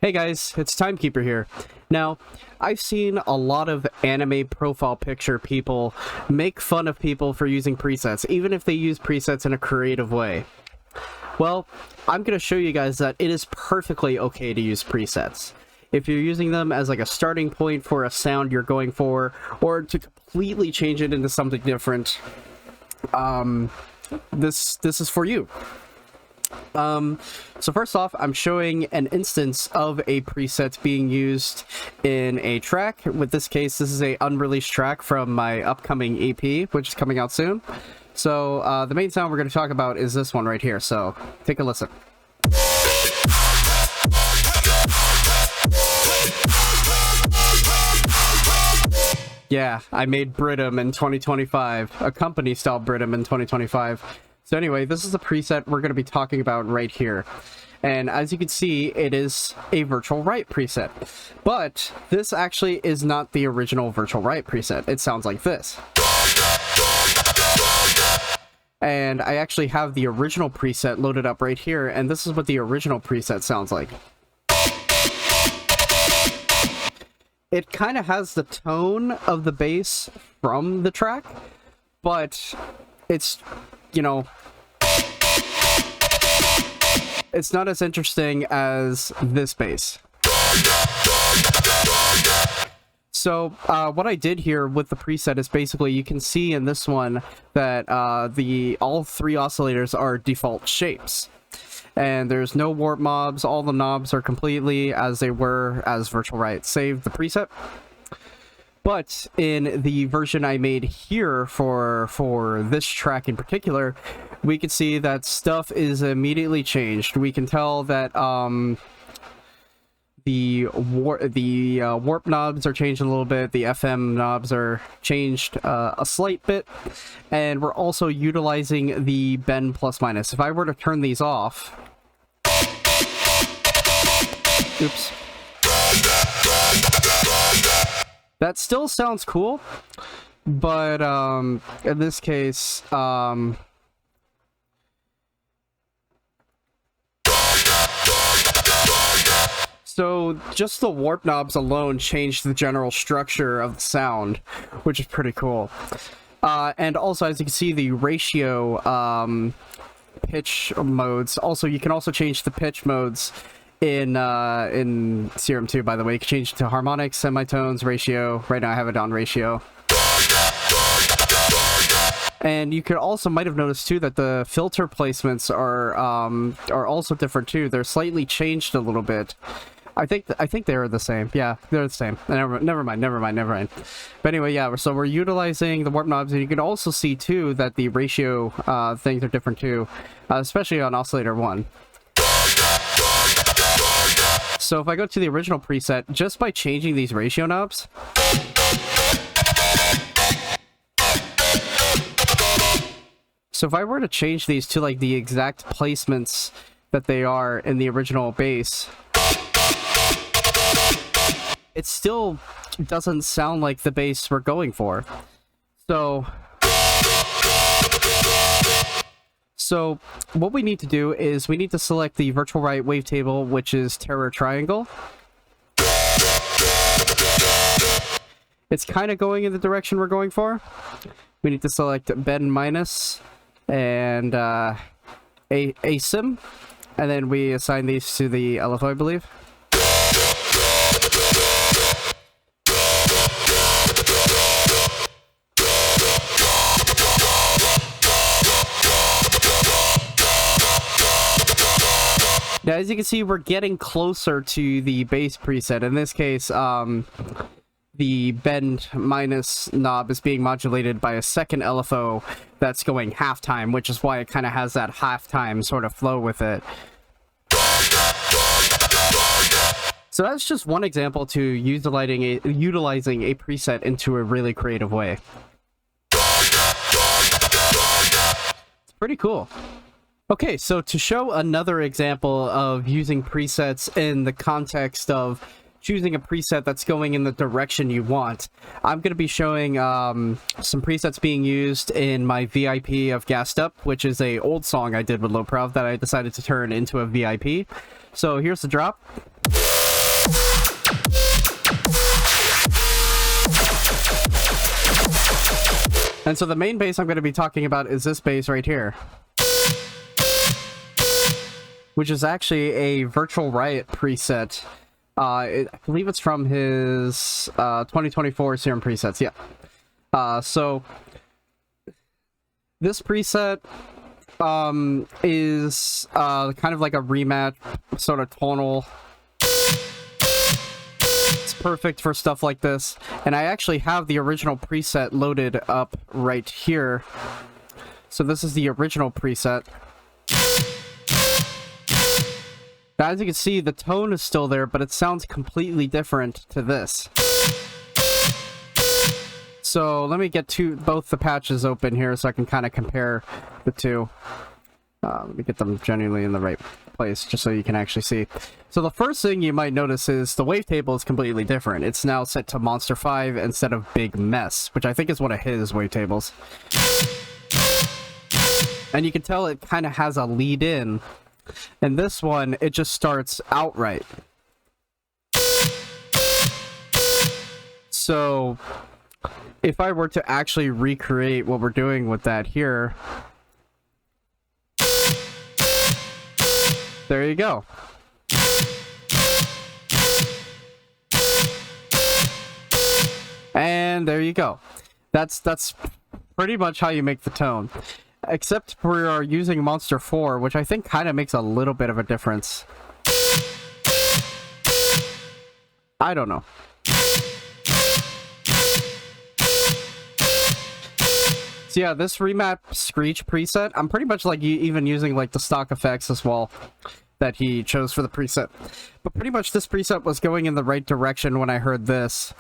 Hey guys, it's Timekeeper here. Now, I've seen a lot of anime profile picture people make fun of people for using presets, even if they use presets in a creative way. Well, I'm going to show you guys that it is perfectly okay to use presets. If you're using them as like a starting point for a sound you're going for, or to completely change it into something different, this is for you. So first off, I'm showing an instance of a preset being used in a track. With this case, this is a unreleased track from my upcoming EP, which is coming out soon. So the main sound we're going to talk about is this one right here, so take a listen. Yeah, I made Bridum in 2025, a company-style Bridum in 2025. So anyway, this is the preset we're going to be talking about right here. And as you can see, it is a Virtual Write preset. But this actually is not the original Virtual Write preset. It sounds like this. And I actually have the original preset loaded up right here, and this is what the original preset sounds like. It kind of has the tone of the bass from the track, but it's, you know, it's not as interesting as this bass. So what I did here with the preset is basically, you can see in this one that all three oscillators are default shapes. And there's no warp knobs. All the knobs are completely as they were as Virtual Write saved the preset. But in the version I made here for this track in particular, we can see that stuff is immediately changed. We can tell that the warp knobs are changed a little bit, the FM knobs are changed a slight bit, and we're also utilizing the bend plus minus. If I were to turn these off, oops, that still sounds cool, but in this case, so just the warp knobs alone changed the general structure of the sound, which is pretty cool. And also, as you can see, the ratio pitch modes. Also, you can also change the pitch modes in Serum 2, by the way. You can change it to harmonics, semitones, ratio. Right now I have it on ratio. And you could also might have noticed too that the filter placements are also different too. They're slightly changed a little bit. I think they're the same. Yeah, they're the same. Never mind. But anyway, yeah, so we're utilizing the warp knobs, and you can also see too that the ratio things are different too, especially on oscillator 1. So if I go to the original preset, just by changing these ratio knobs, so if I were to change these to like the exact placements that they are in the original bass, it still doesn't sound like the bass we're going for. So what we need to do is we need to select the Virtual Write wavetable, which is Terror Triangle. It's kind of going in the direction we're going for. We need to select bend minus and ASIM, and then we assign these to the LFO, I believe. Now, as you can see, we're getting closer to the bass preset. In this case, the bend minus knob is being modulated by a second LFO that's going halftime, which is why it kind of has that halftime sort of flow with it. So that's just one example to utilizing a preset into a really creative way. It's pretty cool. Okay, so to show another example of using presets in the context of choosing a preset that's going in the direction you want, I'm going to be showing some presets being used in my VIP of Gassed Up, which is a old song I did with Low Prov that I decided to turn into a VIP. So here's the drop. And so the main bass I'm going to be talking about is this bass right here, which is actually a Virtual Riot preset. I believe it's from his 2024 Serum presets. Yeah. So this preset is kind of like a rematch, sort of tonal. It's perfect for stuff like this, and I actually have the original preset loaded up right here. So this is the original preset. Now, as you can see, the tone is still there, but it sounds completely different to this. So let me get both the patches open here so I can kind of compare the two. Let me get them genuinely in the right place just so you can actually see. So the first thing you might notice is the wavetable is completely different. It's now set to Monster 5 instead of Big Mess, which I think is one of his wavetables. And you can tell it kind of has a lead in. And this one, it just starts outright. So if I were to actually recreate what we're doing with that here, there you go. And there you go. That's pretty much how you make the tone. Except we are using Monster 4, which I think kind of makes a little bit of a difference. I don't know. So yeah, this remap Screech preset, I'm pretty much like even using like the stock effects as well that he chose for the preset. But pretty much this preset was going in the right direction when I heard this.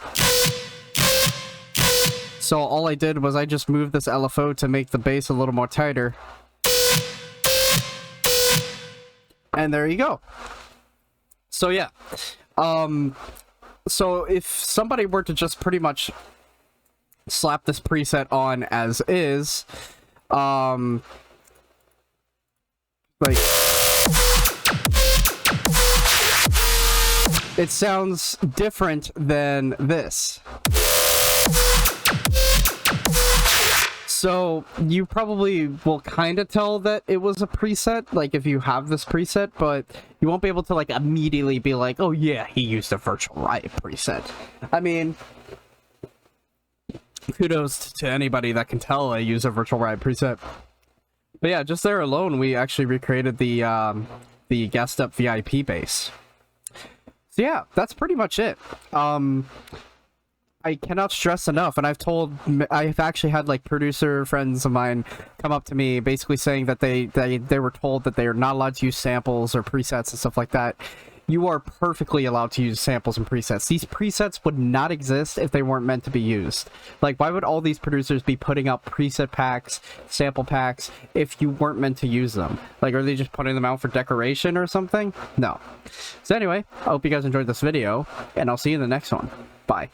So all I did was I just moved this LFO to make the bass a little more tighter. And there you go. So yeah. So if somebody were to just pretty much slap this preset on as is, like, it sounds different than this. So you probably will kind of tell that it was a preset, like if you have this preset, but you won't be able to like immediately be like, oh yeah, he used a Virtual Riot preset. I mean, kudos to anybody that can tell I use a Virtual Riot preset. But yeah, just there alone, we actually recreated the gassed up VIP bass. So yeah, that's pretty much it. I cannot stress enough, and I've actually had like producer friends of mine come up to me basically saying that they were told that they are not allowed to use samples or presets and stuff like that. You are perfectly allowed to use samples and presets. These presets would not exist if they weren't meant to be used. Like, why would all these producers be putting out preset packs, sample packs, if you weren't meant to use them? Like, are they just putting them out for decoration or something? No. So anyway, I hope you guys enjoyed this video, and I'll see you in the next one. Bye.